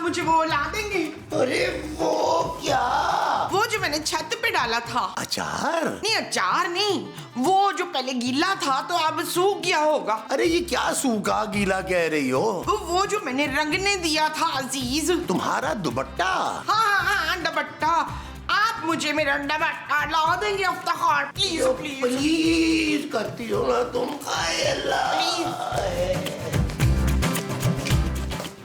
मुझे वो ला देंगे? अरे वो क्या? वो जो मैंने छत पे डाला था। अचार? नहीं अचार नहीं, वो जो पहले गीला था तो अब सूख गया होगा। अरे ये क्या सूखा गीला कह रही हो? वो जो मैंने रंगने दिया था अजीज। तुम्हारा दुपट्टा? हाँ दुपट्टा। आप मुझे मेरा दुपट्टा ला देंगे इफ्तिखार, प्लीज प्लीज प्लीज करती हो ना तुम।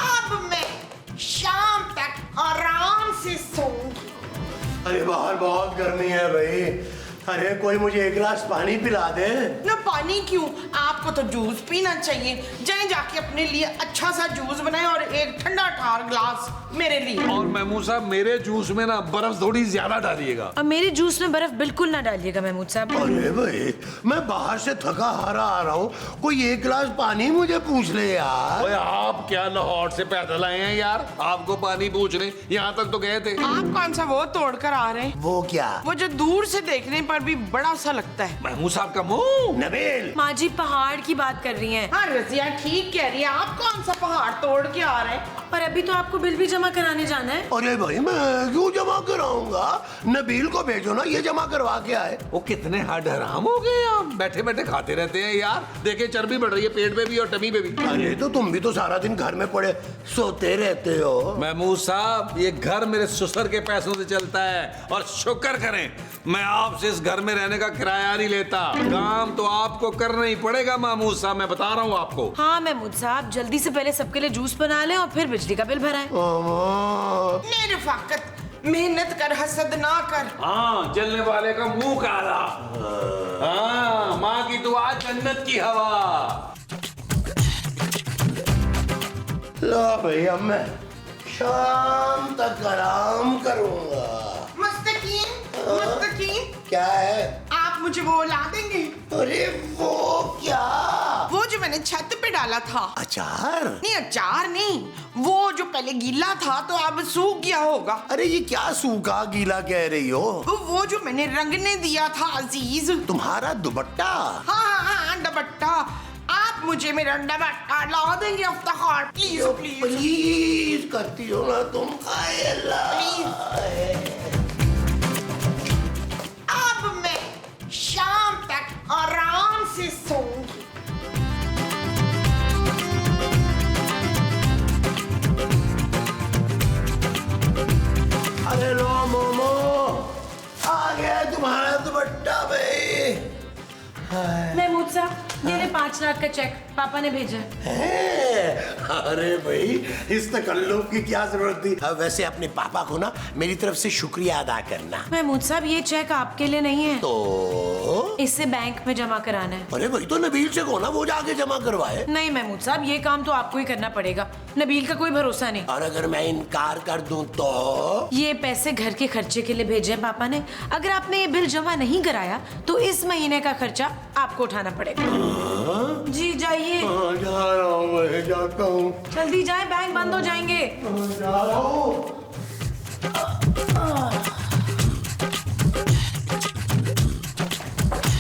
अब मैं शाम तक आराम से सोऊंगी। अरे बाहर बहुत गर्मी है भाई। अरे कोई मुझे एक गिलास पानी पिला दे। ना पानी क्यों, आपको तो जूस पीना चाहिए। जाएं जाके अपने लिए अच्छा सा जूस बनाएं और एक ठंडा ठार ग्लास मेरे लिए। और महमूद साहब मेरे जूस में ना बर्फ थोड़ी ज्यादा डालिएगा। अब मेरे जूस में बर्फ बिल्कुल ना डालिएगा महमूद साहब। अरे भाई मैं बाहर से थका हारा आ रहा हूँ, कोई एक गिलास पानी मुझे पूछ ले यार। ओए आप क्या लाहौर से पैदल आए हैं यार, आपको पानी पूछ रहे? यहाँ तक तो गए थे। आप कौन सा वो तोड़ कर आ रहे हैं? वो क्या? वो जो दूर से देखने पर भी बड़ा सा लगता है। महमूद साहब का मुंह। नबील माँ जी पहाड़ की बात कर रही हैं। हाँ रजिया ठीक कह रही है। आप कौन सा पहाड़ तोड़ के आ रहे हैं? और अभी तो आपको बिल भी जमा कराने जाना है। अरे भाई मैं क्यों जमा कराऊंगा? नबील को भेजो ना, ये जमा करवा के आए। वो कितने हड हराम हो गए आप, बैठे बैठे खाते रहते हैं यार। देखे चर्बी बढ़ रही है पेट पे भी और टमी पे भी। अरे तो तुम भी तो सारा दिन घर में पड़े सोते रहते हो। महमूद साहब ये घर मेरे ससुर के पैसों से चलता है और शुक्र करें मैं आपसे इस घर में रहने का किराया नहीं लेता। काम तो आपको करना ही पड़ेगा महमूद साहब, मैं बता रहा हूँ आपको। हाँ महमूद साहब जल्दी से पहले सबके लिए जूस बना लें और फिर बिजली का बिल भराएं। मेरे फकत मेहनत कर, हसद ना कर। हाँ जलने वाले का मुंह काला। हाँ माँ की दुआ जन्नत की हवा। लो भाई अब मैं शाम तक आराम करूंगा। मुस्तकीम मुस्तकीम, क्या है? आप मुझे वो ला देंगे? अरे वो क्या? वो जो मैंने छत पे डाला था। अचार? नहीं अचार नहीं, वो जो पहले गीला था तो अब सूख गया होगा। अरे ये क्या सूखा गीला कह रही हो? वो जो मैंने रंगने दिया था अजीज। तुम्हारा दुपट्टा? हाँ दुपट्टा। आप मुझे मेरा दुपट्टा ला देंगे इफ्तिखार, प्लीज प्लीज प्लीज करती हो ना तुम। अब मैं शाम तक आराम से सोऊंगी। अरे लो मोमो, आ गया तुम्हारा दुपट्टा भाई। महमूद साहब ये ले 5 लाख का चेक पापा ने भेजा है। अरे भाई इस तकल्लुफ की क्या जरूरत थी? वैसे अपने पापा को ना मेरी तरफ से शुक्रिया अदा करना। महमूद साहब ये चेक आपके लिए नहीं है, तो इसे बैंक में जमा कराना है। अरे भाई तो नबील से कहो ना, वो जाके जमा करवाए। नहीं महमूद साहब ये काम तो आपको ही करना पड़ेगा, नबील का कोई भरोसा नहीं। और अगर मैं इनकार कर दूं तो? ये पैसे घर के खर्चे के लिए भेजे हैं पापा ने। अगर आपने ये बिल जमा नहीं कराया तो इस महीने का खर्चा आपको उठाना पड़ेगा। जी जाइए। जा रहा हूँ मैं, जाता हूँ। जल्दी जाए बैंक बंद हो जाएंगे। जा रहा हूँ।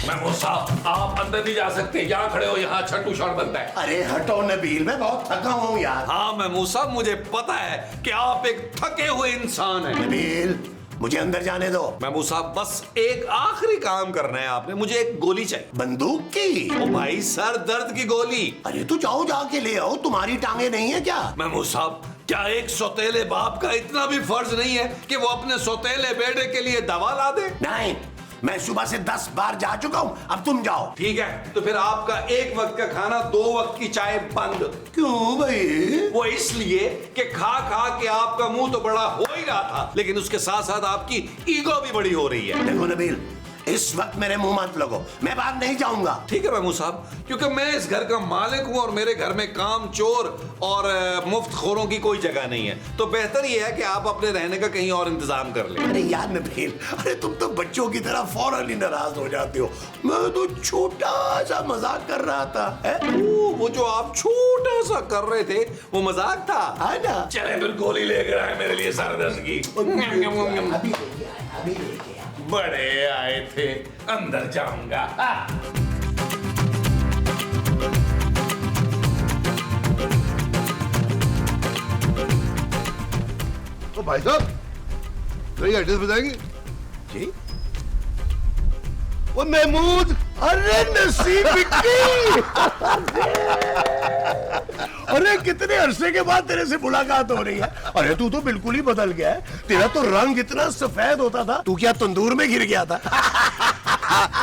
महमूद साहब आप अंदर नहीं जा सकते, यहाँ खड़े हो, यहाँ छठ शॉट बनता है। अरे हटो नबील, मैं बहुत थका हूँ यार। हाँ महमूद साहब मुझे पता है कि आप एक थके हुए इंसान हैं। नबील मुझे अंदर जाने दो। महमूद साहब बस एक आखिरी काम करना है आपने, मुझे एक गोली चाहिए। बंदूक की? ओ भाई सर दर्द की गोली। अरे तू जाओ जाके ले आओ, तुम्हारी टांगे नहीं है क्या? महमूद साहब क्या एक सौतेले बाप का इतना भी फर्ज नहीं है कि वो अपने सौतेले बेटे के लिए दवा ला दे? नहीं, मैं सुबह से 10 बार जा चुका हूँ, अब तुम जाओ। ठीक है तो फिर आपका एक वक्त का खाना 2 वक्त की चाय बंद। क्यों भाई? वो इसलिए कि खा खा के आपका मुंह तो बड़ा हो ही रहा था, लेकिन उसके साथ साथ आपकी ईगो भी बड़ी हो रही है। देखो नबील, इस वक्त मेरे मुंह मत लगो, मैं बाहर नहीं जाऊंगा। ठीक है महमूद साहब, क्योंकि मैं इस घर का मालिक हूं और मेरे घर में काम चोर और मुफ्त खोरों की कोई जगह नहीं है, तो बेहतर यह है कि आप अपने रहने का कहीं और इंतजाम कर लें। अरे यार नबील, अरे तुम तो बच्चों की तरह फौरन ही नाराज हो जाते हो। मैं तो छोटा सा मजाक कर रहा था। वो जो आप छोटा सा कर रहे थे वो मजाक था, है ना? चले फिर गोली लेकर आए मेरे लिए सर दर्द की। अभी लेके आए, अभी लेके आए। बड़े आए थे, अंदर जाऊंगा। ओ भाई साहब, मेरी एड्रेस बताएंगे? जी वो महमूद, अरे नसीब विक्की। अरे कितने अरसे के बाद तेरे से मुलाकात हो रही है। अरे तू तो बिल्कुल ही बदल गया है। तेरा तो रंग इतना सफेद होता था, तू क्या तंदूर में गिर गया था?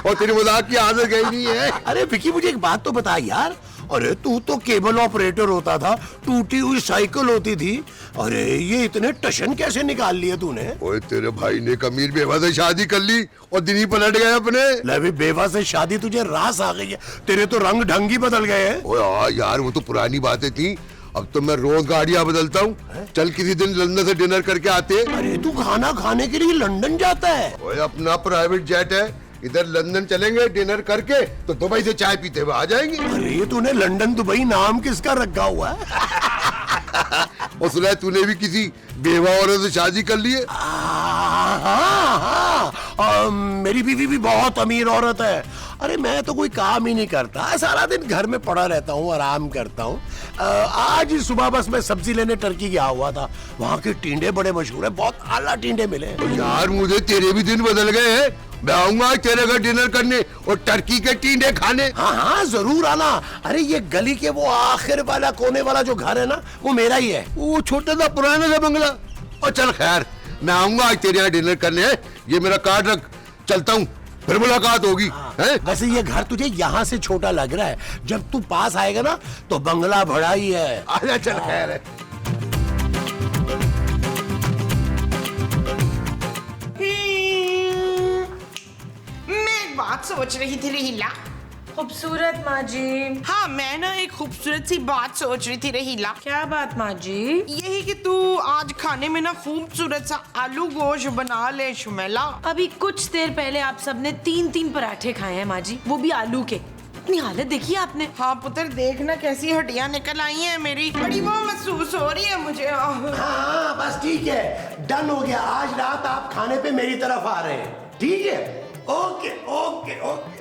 और तेरी मजाक की आदत गई नहीं है। अरे विक्की मुझे एक बात तो बता यार, अरे तू तो केबल ऑपरेटर होता था, टूटी हुई साइकिल होती थी, अरे ये इतने टशन कैसे निकाल लिए तूने? ओए तेरे भाई ने कमीर बेवा से शादी कर ली और दिन ही पलट गए अपने। ले भी बेवा से शादी तुझे रास आ गई है, तेरे तो रंग ढंग ही बदल गए हैं। ओए हाँ यार, वो तो पुरानी बातें थी, अब तो मैं रोज गाड़ियां बदलता हूँ। चल किसी दिन लंदन से डिनर करके आते। अरे तू खाना खाने के लिए लंदन जाता है? ओए अपना प्राइवेट जेट है, इधर लंदन चलेंगे डिनर करके तो दुबई से चाय पीते हुए आ जाएंगे। अरे तूने लंदन दुबई नाम किसका रखा हुआ है? और सुना है तूने भी किसी बेवा औरत से शादी कर ली है? हाँ, मेरी बीवी भी बहुत अमीर औरत है। अरे मैं तो कोई काम ही नहीं करता, सारा दिन घर में पड़ा रहता हूँ, आराम करता हूँ। आज ही सुबह बस मैं सब्जी लेने टर्की गया हुआ था, वहाँ के टींडे बड़े मशहूर है, बहुत आला टींडे मिले। यार मुझे तेरे भी दिन बदल गए हैं, मैं आऊंगा तेरे घर डिनर करने और टर्की के टींडे खाने। हाँ हाँ जरूर आना। अरे ये गली के वो आखिर वाला कोने वाला जो घर है ना, वो मेरा ही है। वो छोटा सा पुराना सा बंगला। और चल खैर, मैं आऊंगा आज तेरे यहाँ डिनर करने। ये मेरा कार्ड रख, चलता हूँ, फिर मुलाकात होगी। हैं? वैसे ये घर तुझे यहाँ से छोटा लग रहा है, जब तू पास आएगा ना तो बंगला बड़ा ही है। आजा चल खैर है। मैं एक बात सोच रही थी रहीला। खूबसूरत माँ जी। हाँ मैं ना एक खूबसूरत सी बात सोच रही थी रहीला। क्या बात माँ जी? यही कि तू आज खाने में ना खूबसूरत सा आलू गोश्त बना ले शुमेला। अभी कुछ देर पहले आप सबने 3-3 पराठे खाए हैं माँ जी, वो भी आलू के। अपनी हालत देखी आपने? हाँ पुत्र देखना कैसी हड्डियां निकल आई हैं मेरी, बड़ी वो महसूस हो रही है मुझे। हाँ बस ठीक है, डन हो गया। आज रात आप खाने पे मेरी तरफ आ रहे हैं, ठीक है? Okay okay okay.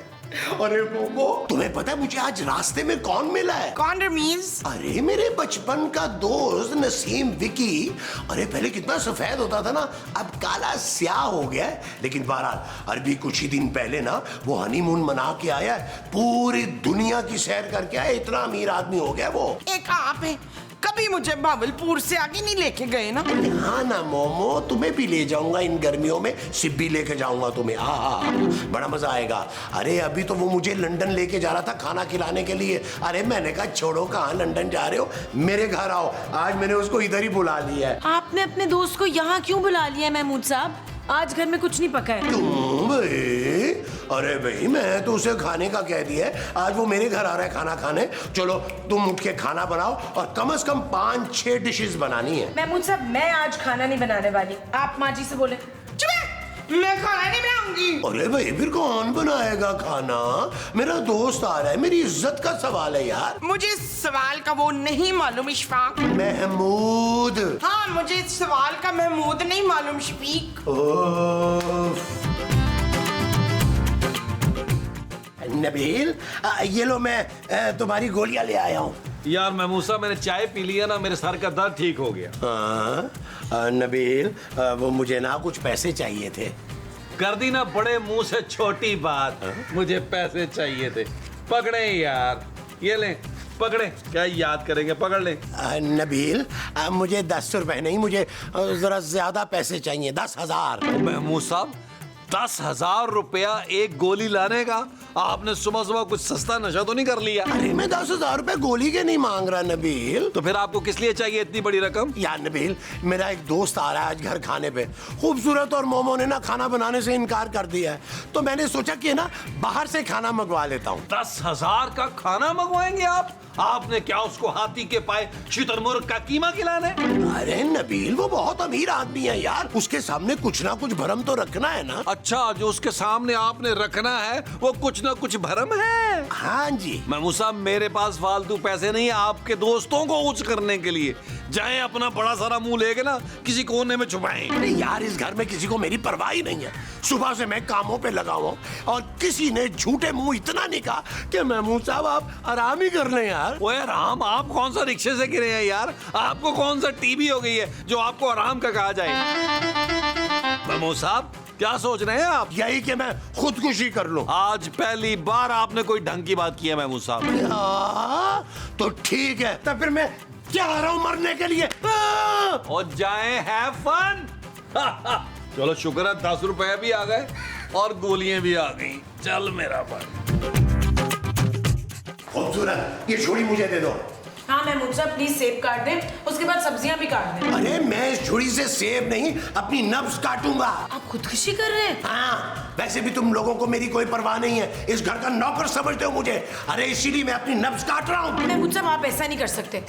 अरे मोमो, तुम्हें पता है मुझे आज रास्ते में कौन मिला है? कौन रमीज? अरे मेरे बचपन का दोस्त नसीम विकी। अरे पहले कितना सफेद होता था ना, अब काला स्याह हो गया है। लेकिन बहरहाल अभी कुछ ही दिन पहले ना वो हनीमून मना के आया है, पूरी दुनिया की सैर करके आया, इतना अमीर आदमी हो गया वो। एक आप है, कभी मुझे भावलपुर से आगे नहीं लेके गए ना। हाँ ना मोमो, तुम्हें भी ले जाऊंगा इन गर्मियों में, सिब्बी लेके जाऊंगा तुम्हें। हाँ बड़ा मजा आएगा। अरे अभी तो वो मुझे लंदन लेके जा रहा था खाना खिलाने के लिए। अरे मैंने कहा छोड़ो, कहाँ लंदन जा रहे हो, मेरे घर आओ। आज मैंने उसको इधर ही बुला लिया है। आपने अपने दोस्त को यहाँ क्यों बुला लिया है महमूद साहब? आज घर में कुछ नहीं पका है। तुम भाई, अरे भाई मैं तो उसे खाने का कह दिया है, आज वो मेरे घर आ रहा है खाना खाने। चलो तुम उठ के खाना बनाओ, और कम से कम 5-6 डिशेस बनानी है। महमूद साहब मैं आज खाना नहीं बनाने वाली, आप माँ जी से बोले। मैं खाना नहीं बनाऊंगी। अरे भाई फिर कौन बनाएगा खाना? मेरा दोस्त आ रहा है, मेरी इज्जत का सवाल है यार। मुझे इस सवाल का वो नहीं मालूम इशफाक। महमूद। हाँ मुझे इस सवाल का महमूद नहीं मालूम शफीक। नबील, ये लो मैं तुम्हारी गोलियां ले आया हूँ। यार महमूद साहब, मैंने चाय पी लिया ना, मेरे सर का दर्द ठीक हो गया। हाँ नबील, वो मुझे ना कुछ पैसे चाहिए थे। कर दी ना बड़े मुंह से छोटी बात। मुझे पैसे चाहिए थे, पकड़े यार, ये ले पकड़े। क्या याद करेंगे, पकड़ ले। नबील, मुझे 10 रुपए नहीं, मुझे जरा ज्यादा पैसे चाहिए, 10,000। महमूद साहब 10,000 रुपया एक गोली लाने का? आपने सुबह सुबह कुछ सस्ता नशा तो नहीं कर लिया? अरे मैं 10,000 रुपए गोली के नहीं मांग रहा नबील। तो फिर आपको किस लिए चाहिए इतनी बड़ी रकम? यार नबील, मेरा एक दोस्त आ रहा है आज घर खाने पे। खूबसूरत और मोमो ने ना खाना बनाने से इनकार कर दिया है, तो मैंने सोचा कि ना बाहर से खाना मंगवा लेता हूँ। 10,000 का खाना मंगवाएंगे आप? आपने क्या उसको हाथी के पाए शुतुरमुर्ग का कीमा खिलाना है? अरे नबील, वो बहुत अमीर आदमी है यार, उसके सामने कुछ ना कुछ भरम तो रखना है ना। अच्छा, जो उसके सामने आपने रखना है वो कुछ ना कुछ भरम है। हाँ जी। महमूद साहब, मेरे पास फालतू पैसे नहीं है आपके दोस्तों को उच्च करने के लिए। जाए अपना बड़ा सारा मुंह लेके ना किसी कोने में छुपाएं। अरे यार, इस घर में किसी को मेरी परवाह ही नहीं है। सुबह से मैं कामों पे लगा हुआ हूं, और किसी ने झूठे मुंह इतना नहीं कहा कि महमूद साहब आप आराम ही कर लें यार। ओए राम, आप कौन सा रिक्शे से गिरे हैं यार? आपको कौन सा टीबी हो गई है? चाहिए जो आपको आराम का कहा जाए। महमूद साहब, क्या सोच रहे हैं आप? यही कि मैं खुदकुशी कर लूं। आज पहली बार आपने कोई ढंग की बात की है महमूद साहब। तो ठीक है, तो फिर मैं जा रहा हूं मरने के लिए। और जाएं, हैव फन। चलो शुक्र है 10 रुपए भी आ गए और गोलियां भी आ गई। चल मेरा भाई। खूबसूरत, ये छुरी मुझे दे दो। हाँ महमूद साहब, प्लीज सेब काट दें, उसके बाद सब्जियां भी काट दें। अरे मैं इस छुरी से सेब नहीं, अपनी नब्ज काटूंगा। आप खुदकुशी कर रहे हैं? हाँ, वैसे भी तुम लोगों को मेरी कोई परवाह नहीं है, इस घर का नौकर समझते हो मुझे। अरे इसीलिए मैं अपनी नब्ज काट रहा हूँ। महमूद साहब, आप ऐसा नहीं कर सकते।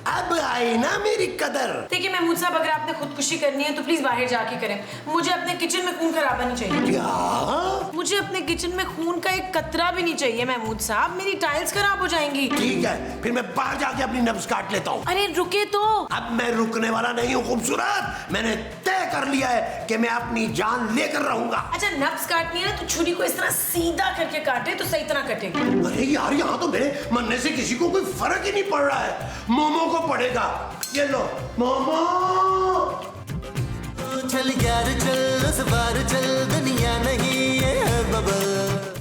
अब आई ना मेरी कदर। देखिए महमूद साहब, अगर आपने खुदकुशी करनी है तो प्लीज बाहर जाके करें। मुझे अपने किचन में खून खराबा नहीं चाहिए। क्या? मुझे अपने किचन में खून का एक कतरा भी नहीं चाहिए महमूद साहब, मेरी टाइल्स खराब हो जाएंगी। ठीक है, फिर मैं बाहर जाके अपनी नब्ज काट लेता हूँ। अरे रुके तो। अब मैं रुकने वाला नहीं हूँ खूबसूरत। मैंने तय कर लिया है कि मैं अपनी जान लेकर रहूंगा। अच्छा, नब्ज काटनी है ना तो छुरी को इस तरह सीधा करके काटे तो सही तरह कटेगी। अरे यार, यहाँ तो मेरे मरने से किसी को कोई फर्क ही नहीं पड़ रहा है। मोमो को पड़ेगा। ये लो मोमो। चल यार चल, उस बार चल